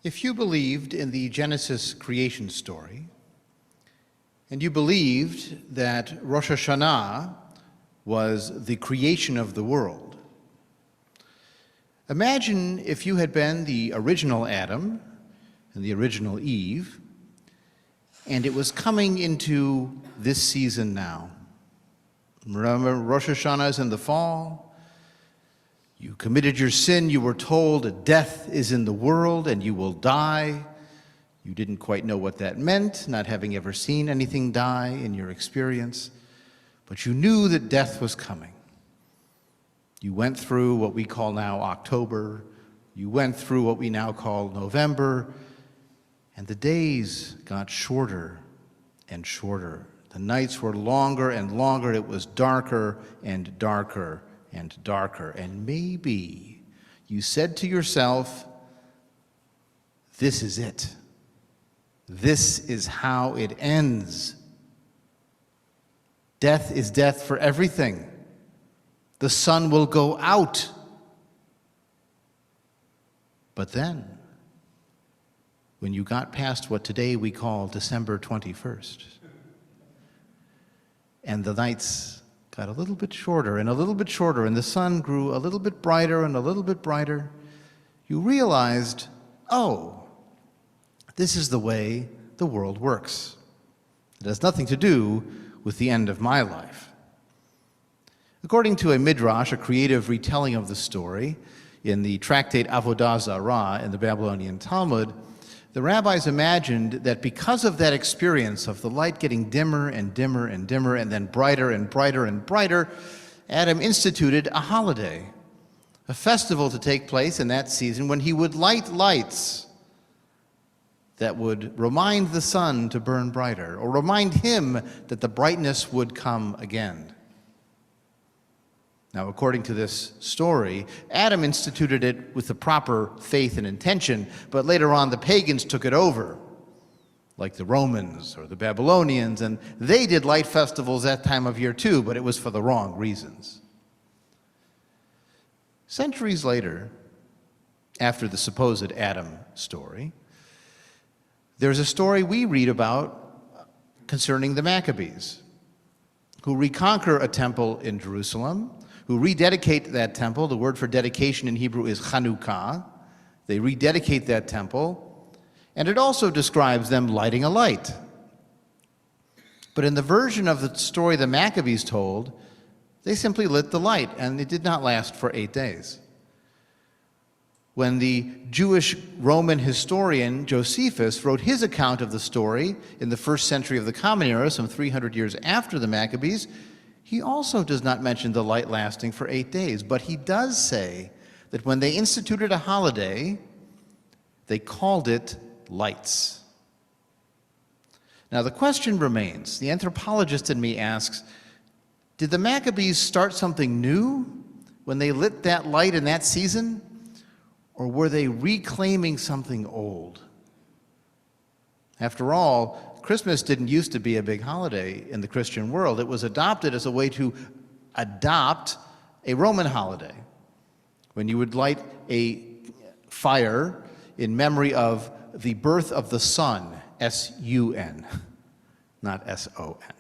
If you believed in the Genesis creation story, and you believed that Rosh Hashanah was the creation of the world, imagine if you had been the original Adam and the original Eve, and it was coming into this season now. Remember, Rosh Hashanah is in the fall. You committed your sin. You were told death is in the world and you will die. You didn't quite know what that meant, not having ever seen anything die in your experience, but you knew that death was coming. You went through what we call now October. You went through what we now call November, and the days got shorter and shorter. The nights were longer and longer. It was darker and darker and darker. And maybe you said to yourself, this is it. This is how it ends. Death is death for everything. The sun will go out. But then, when you got past what today we call December 21st, and the nights got a little bit shorter and a little bit shorter, and the sun grew a little bit brighter and a little bit brighter, you realized, oh, this is the way the world works. It has nothing to do with the end of my life. According to a midrash, a creative retelling of the story, in the tractate Avodah Zarah in the Babylonian Talmud, the rabbis imagined that because of that experience of the light getting dimmer and dimmer and dimmer and then brighter and brighter and brighter, Adam instituted a holiday, a festival to take place in that season when he would light lights that would remind the sun to burn brighter or remind him that the brightness would come again. Now, according to this story, Adam instituted it with the proper faith and intention, but later on the pagans took it over, like the Romans or the Babylonians, and they did light festivals that time of year too, but it was for the wrong reasons. Centuries later, after the supposed Adam story, there's a story we read about concerning the Maccabees, who reconquer a temple in Jerusalem, who rededicate that temple. The word for dedication in Hebrew is Hanukkah. They rededicate that temple, and it also describes them lighting a light. But in the version of the story the Maccabees told, they simply lit the light, and it did not last for 8 days. When the Jewish Roman historian Josephus wrote his account of the story in the 1st century of the Common Era, some 300 years after the Maccabees, he also does not mention the light lasting for 8 days, but he does say that when they instituted a holiday, they called it lights. Now the question remains, the anthropologist in me asks, did the Maccabees start something new when they lit that light in that season? Or were they reclaiming something old? After all, Christmas didn't used to be a big holiday in the Christian world. It was adopted as a way to adopt a Roman holiday, when you would light a fire in memory of the birth of the sun, S-U-N, not S-O-N.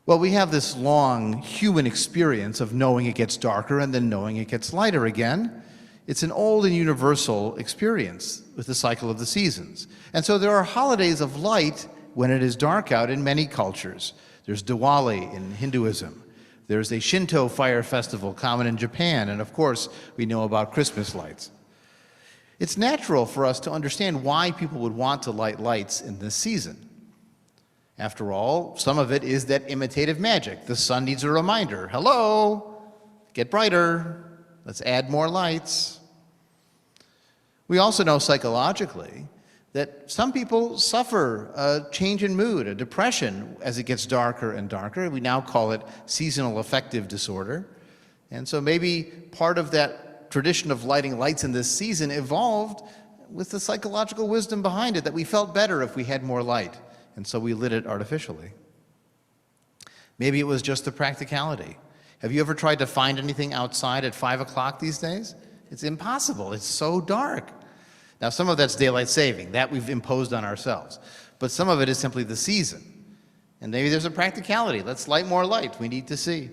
Well, we have this long human experience of knowing it gets darker and then knowing it gets lighter again. It's an old and universal experience with the cycle of the seasons. And so there are holidays of light when it is dark out in many cultures. There's Diwali in Hinduism. There's a Shinto fire festival common in Japan. And of course, we know about Christmas lights. It's natural for us to understand why people would want to light lights in this season. After all, some of it is that imitative magic. The sun needs a reminder. Hello, get brighter. Let's add more lights. We also know psychologically that some people suffer a change in mood, a depression, as it gets darker and darker. We now call it seasonal affective disorder. And so maybe part of that tradition of lighting lights in this season evolved with the psychological wisdom behind it, that we felt better if we had more light, and so we lit it artificially. Maybe it was just the practicality. Have you ever tried to find anything outside at 5 o'clock these days? It's impossible. It's so dark. Now, some of that's daylight saving. That we've imposed on ourselves. But some of it is simply the season. And maybe there's a practicality. Let's light more light. We need to see.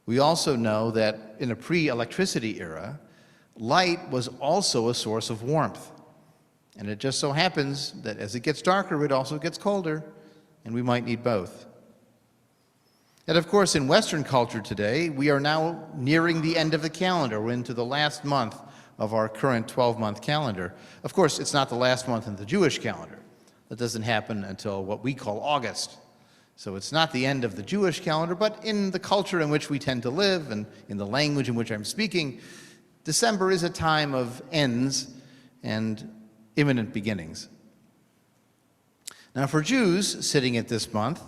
We also know that in a pre-electricity era, light was also a source of warmth. And it just so happens that as it gets darker, it also gets colder, and we might need both. And of course, in Western culture today, we are now nearing the end of the calendar. We're into the last month of our current 12-month calendar. Of course, it's not the last month in the Jewish calendar. That doesn't happen until what we call August. So it's not the end of the Jewish calendar, but in the culture in which we tend to live and in the language in which I'm speaking, December is a time of ends and imminent beginnings. Now, for Jews sitting at this month,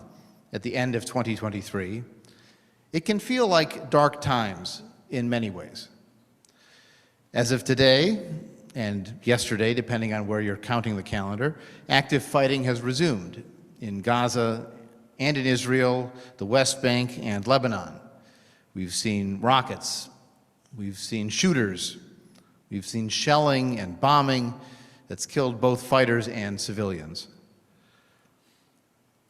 at the end of 2023, it can feel like dark times in many ways. As of today, and yesterday, depending on where you're counting the calendar, active fighting has resumed in Gaza and in Israel, the West Bank, and Lebanon. We've seen rockets, we've seen shooters, we've seen shelling and bombing that's killed both fighters and civilians.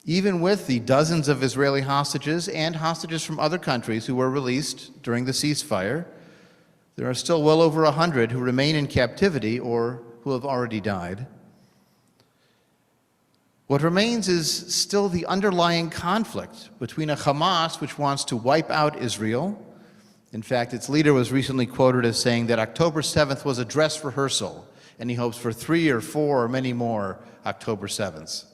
Even with the dozens of Israeli hostages and hostages from other countries who were released during the ceasefire, there are still well over 100 who remain in captivity or who have already died. What remains is still the underlying conflict between a Hamas which wants to wipe out Israel. In fact, its leader was recently quoted as saying that October 7th was a dress rehearsal, and he hopes for 3 or 4 or many more October 7ths.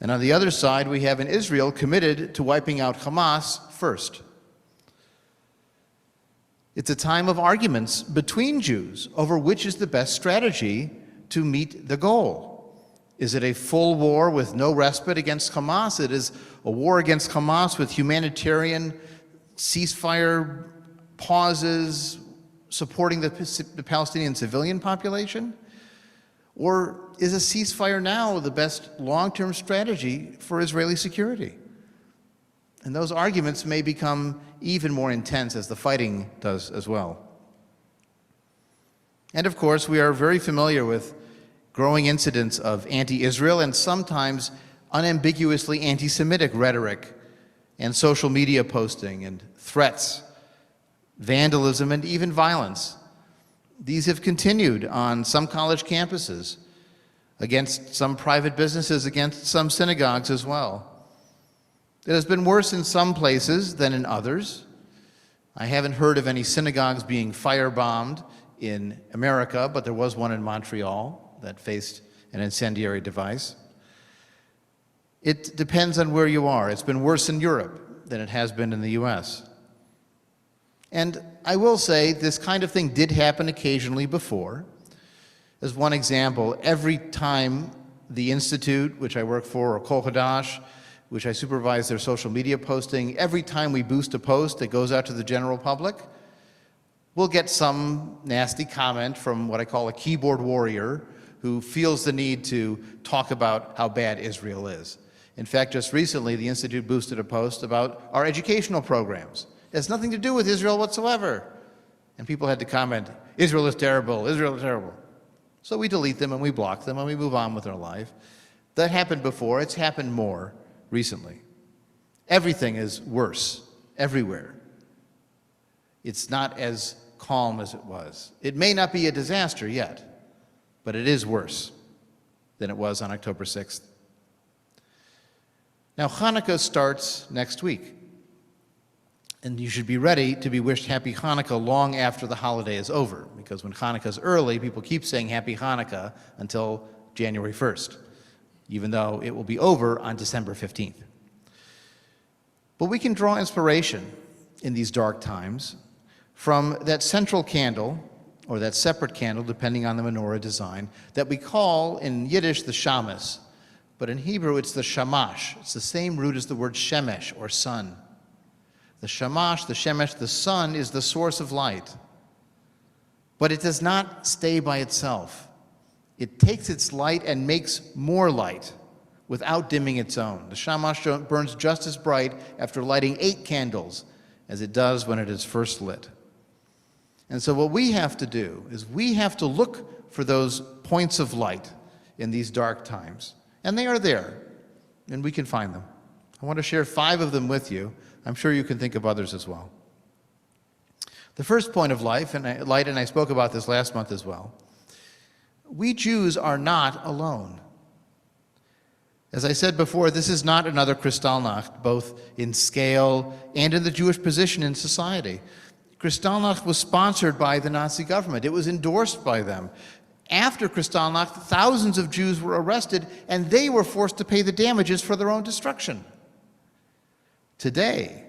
And on the other side, we have an Israel committed to wiping out Hamas first. It's a time of arguments between Jews over which is the best strategy to meet the goal. Is it a full war with no respite against Hamas? It is a war against Hamas with humanitarian ceasefire pauses supporting the Palestinian civilian population? Or is a ceasefire now the best long-term strategy for Israeli security? And those arguments may become even more intense as the fighting does as well. And of course, we are very familiar with growing incidents of anti-Israel and sometimes unambiguously anti-Semitic rhetoric and social media posting and threats, vandalism, and even violence. These have continued on some college campuses, against some private businesses, against some synagogues as well. It has been worse in some places than in others. I haven't heard of any synagogues being firebombed in America, but there was one in Montreal that faced an incendiary device. It depends on where you are. It's been worse in Europe than it has been in the US. And I will say this kind of thing did happen occasionally before. As one example, every time the Institute, which I work for, or Kol Hadash, which I supervise their social media posting, every time we boost a post that goes out to the general public, we'll get some nasty comment from what I call a keyboard warrior who feels the need to talk about how bad Israel is. In fact, just recently, the Institute boosted a post about our educational programs. It has nothing to do with Israel whatsoever. And people had to comment, Israel is terrible, Israel is terrible. So we delete them and we block them and we move on with our life. That happened before, it's happened more recently. Everything is worse, everywhere. It's not as calm as it was. It may not be a disaster yet, but it is worse than it was on October 6th. Now, Hanukkah starts next week, and you should be ready to be wished Happy Hanukkah long after the holiday is over, because when Hanukkah is early, people keep saying Happy Hanukkah until January 1st, even though it will be over on December 15th. But we can draw inspiration in these dark times from that central candle, or that separate candle, depending on the menorah design, that we call in Yiddish the shamas, but in Hebrew it's the shamash. It's the same root as the word shemesh, or sun. The shamash, the shemesh, the sun is the source of light. But it does not stay by itself. It takes its light and makes more light without dimming its own. The shamash burns just as bright after lighting 8 candles as it does when it is first lit. And so what we have to do is we have to look for those points of light in these dark times. And they are there, and we can find them. I want to share 5 of them with you. I'm sure you can think of others as well. The first point of light, and I spoke about this last month as well, we Jews are not alone. As I said before, this is not another Kristallnacht, both in scale and in the Jewish position in society. Kristallnacht was sponsored by the Nazi government. It was endorsed by them. After Kristallnacht, thousands of Jews were arrested, and they were forced to pay the damages for their own destruction. Today,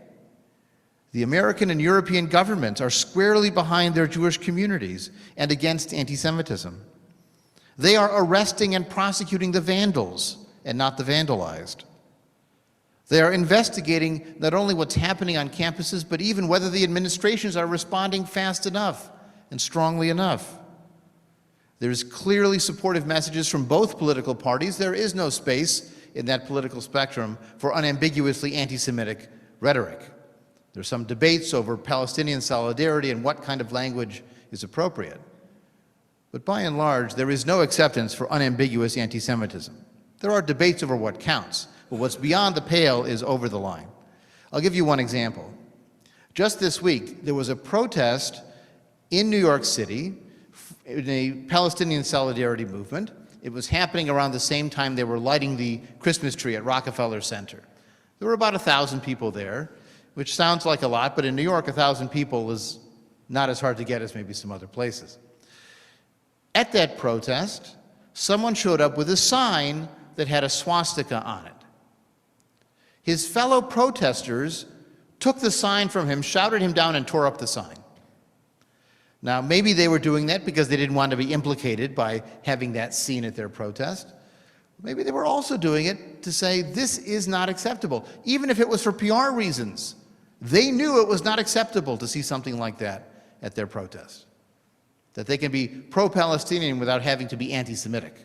the American and European governments are squarely behind their Jewish communities and against anti-Semitism. They are arresting and prosecuting the vandals and not the vandalized. They are investigating not only what's happening on campuses, but even whether the administrations are responding fast enough and strongly enough. There's clearly supportive messages from both political parties. There is no space in that political spectrum for unambiguously anti-Semitic rhetoric. There's some debates over Palestinian solidarity and what kind of language is appropriate. But by and large, there is no acceptance for unambiguous anti-Semitism. There are debates over what counts, but what's beyond the pale is over the line. I'll give you one example. Just this week, there was a protest in New York City in a Palestinian solidarity movement. It was happening around the same time they were lighting the Christmas tree at Rockefeller Center. There were about 1,000 people there, which sounds like a lot, but in New York, 1,000 people is not as hard to get as maybe some other places. At that protest, someone showed up with a sign that had a swastika on it. His fellow protesters took the sign from him, shouted him down, and tore up the sign. Now, maybe they were doing that because they didn't want to be implicated by having that seen at their protest. Maybe they were also doing it to say, this is not acceptable. Even if it was for PR reasons, they knew it was not acceptable to see something like that at their protest. That they can be pro-Palestinian without having to be anti-Semitic.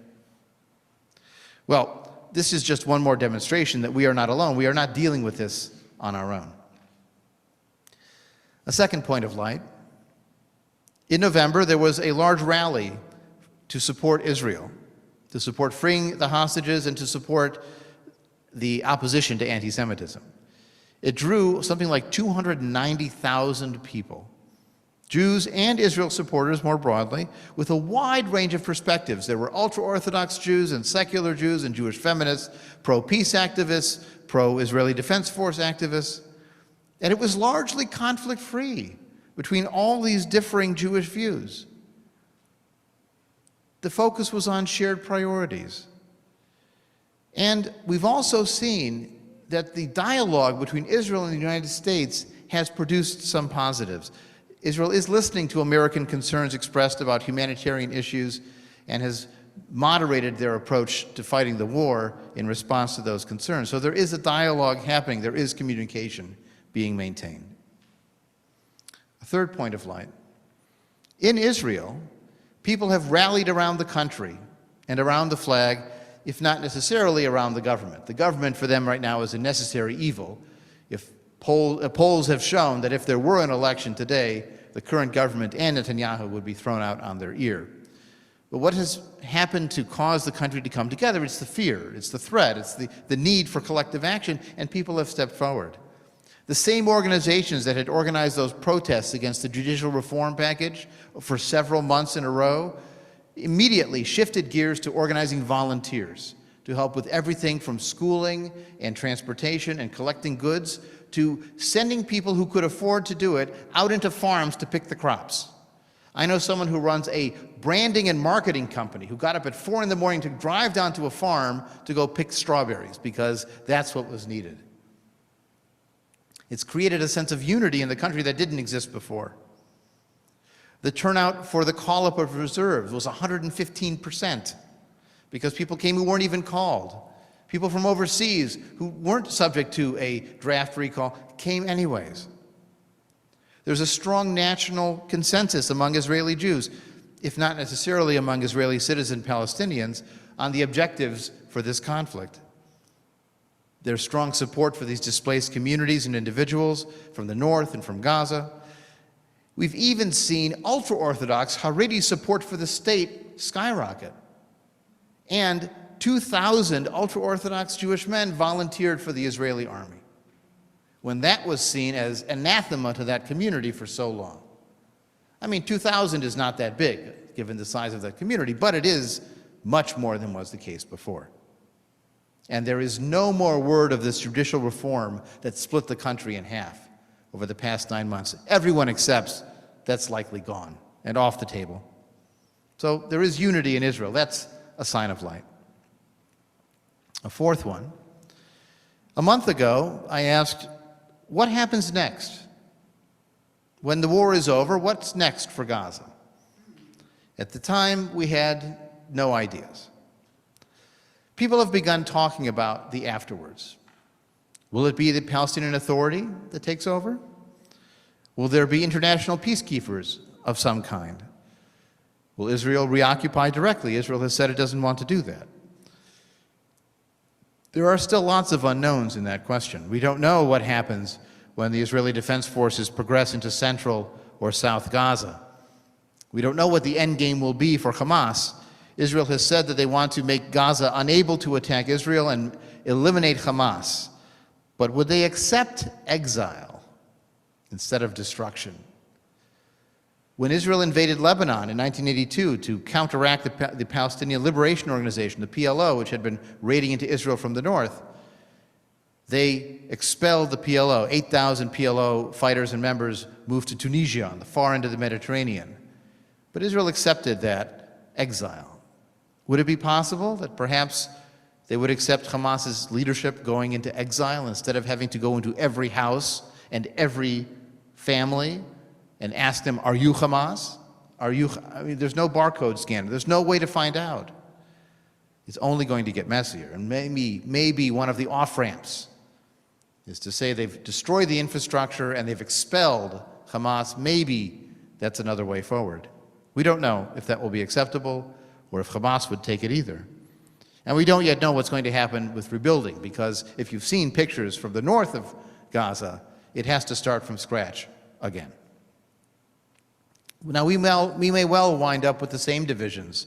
Well, this is just one more demonstration that we are not alone. We are not dealing with this on our own. A second point of light. In November, there was a large rally to support Israel, to support freeing the hostages and to support the opposition to anti-Semitism. It drew something like 290,000 people, Jews and Israel supporters more broadly, with a wide range of perspectives. There were ultra-Orthodox Jews and secular Jews and Jewish feminists, pro-peace activists, pro-Israeli Defense Force activists, and it was largely conflict-free between all these differing Jewish views. The focus was on shared priorities. And we've also seen that the dialogue between Israel and the United States has produced some positives. Israel is listening to American concerns expressed about humanitarian issues and has moderated their approach to fighting the war in response to those concerns. So there is a dialogue happening, there is communication being maintained. A third point of light. In Israel, people have rallied around the country and around the flag, if not necessarily around the government. The government for them right now is a necessary evil. If polls have shown that if there were an election today, the current government and Netanyahu would be thrown out on their ear. But what has happened to cause the country to come together? It's the fear, it's the threat, it's the need for collective action, and people have stepped forward. The same organizations that had organized those protests against the judicial reform package for several months in a row immediately shifted gears to organizing volunteers to help with everything from schooling and transportation and collecting goods to sending people who could afford to do it out into farms to pick the crops. I know someone who runs a branding and marketing company who got up at 4 in the morning to drive down to a farm to go pick strawberries because that's what was needed. It's created a sense of unity in the country that didn't exist before. The turnout for the call-up of reserves was 115% because people came who weren't even called. People from overseas who weren't subject to a draft recall came anyways. There's a strong national consensus among Israeli Jews, if not necessarily among Israeli citizen Palestinians, on the objectives for this conflict. There's strong support for these displaced communities and individuals from the north and from Gaza. We've even seen ultra-Orthodox Haredi support for the state skyrocket. And 2,000 ultra-Orthodox Jewish men volunteered for the Israeli army, when that was seen as anathema to that community for so long. I mean, 2,000 is not that big, given the size of that community, but it is much more than was the case before. And there is no more word of this judicial reform that split the country in half over the past 9 months. Everyone accepts that's likely gone and off the table. So there is unity in Israel. That's a sign of light. A fourth one. A month ago, I asked, what happens next? When the war is over, what's next for Gaza? At the time, we had no ideas. People have begun talking about the afterwards. Will it be the Palestinian Authority that takes over? Will there be international peacekeepers of some kind? Will Israel reoccupy directly? Israel has said it doesn't want to do that. There are still lots of unknowns in that question. We don't know what happens when the Israeli Defense Forces progress into central or south Gaza. We don't know what the end game will be for Hamas. Israel has said that they want to make Gaza unable to attack Israel and eliminate Hamas. But would they accept exile instead of destruction? When Israel invaded Lebanon in 1982 to counteract the Palestinian Liberation Organization, the PLO, which had been raiding into Israel from the north, they expelled the PLO. 8,000 PLO fighters and members moved to Tunisia on the far end of the Mediterranean. But Israel accepted that exile. Would it be possible that perhaps they would accept Hamas's leadership going into exile instead of having to go into every house and every family and ask them, are you Hamas? I mean, there's no barcode scanner. There's no way to find out. It's only going to get messier. And maybe one of the off-ramps is to say they've destroyed the infrastructure and they've expelled Hamas. Maybe that's another way forward. We don't know if that will be acceptable or if Hamas would take it either. And we don't yet know what's going to happen with rebuilding, because if you've seen pictures from the north of Gaza, it has to start from scratch again. Now, we may well wind up with the same divisions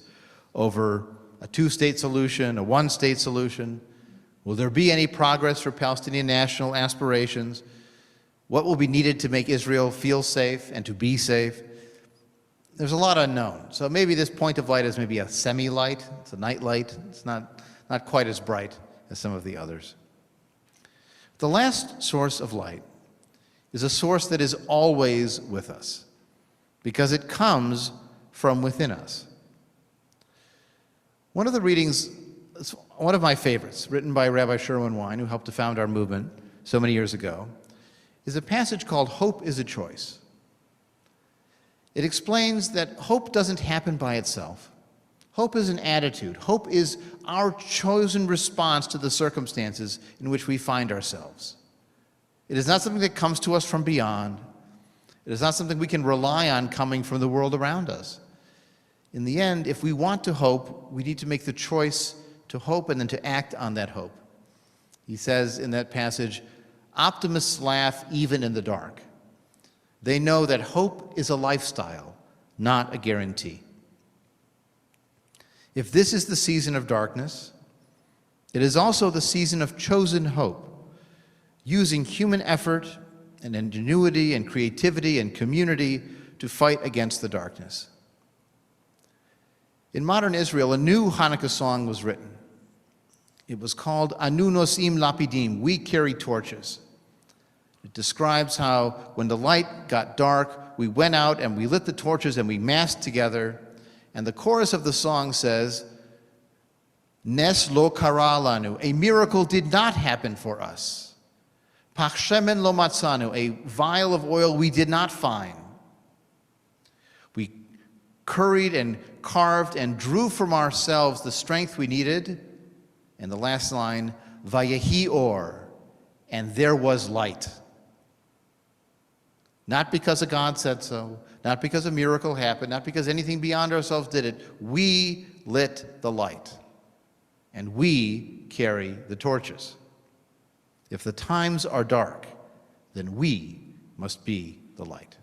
over a two-state solution, a one-state solution. Will there be any progress for Palestinian national aspirations? What will be needed to make Israel feel safe and to be safe? There's a lot unknown. So maybe this point of light is maybe a semi-light. It's a night light. It's not quite as bright as some of the others. The last source of light is a source that is always with us, because it comes from within us. One of the readings, one of my favorites, written by Rabbi Sherwin Wein, who helped to found our movement so many years ago, is a passage called Hope is a Choice. It explains that hope doesn't happen by itself. Hope is an attitude. Hope is our chosen response to the circumstances in which we find ourselves. It is not something that comes to us from beyond. It is not something we can rely on coming from the world around us. In the end, if we want to hope, we need to make the choice to hope and then to act on that hope. He says in that passage, optimists laugh even in the dark. They know that hope is a lifestyle, not a guarantee. If this is the season of darkness, it is also the season of chosen hope, using human effort and ingenuity and creativity and community to fight against the darkness. In modern Israel, a new Hanukkah song was written. It was called Anu Nosim Lapidim, We Carry Torches. It describes how when the light got dark, we went out and we lit the torches and we massed together. And the chorus of the song says, Nes lo kara lanu, a miracle did not happen for us. Pach shemen lo matzanu, a vial of oil we did not find. We curried and carved and drew from ourselves the strength we needed. And the last line, Vayehi or, and there was light. Not because a God said so, not because a miracle happened, not because anything beyond ourselves did it. We lit the light, and we carry the torches. If the times are dark, then we must be the light.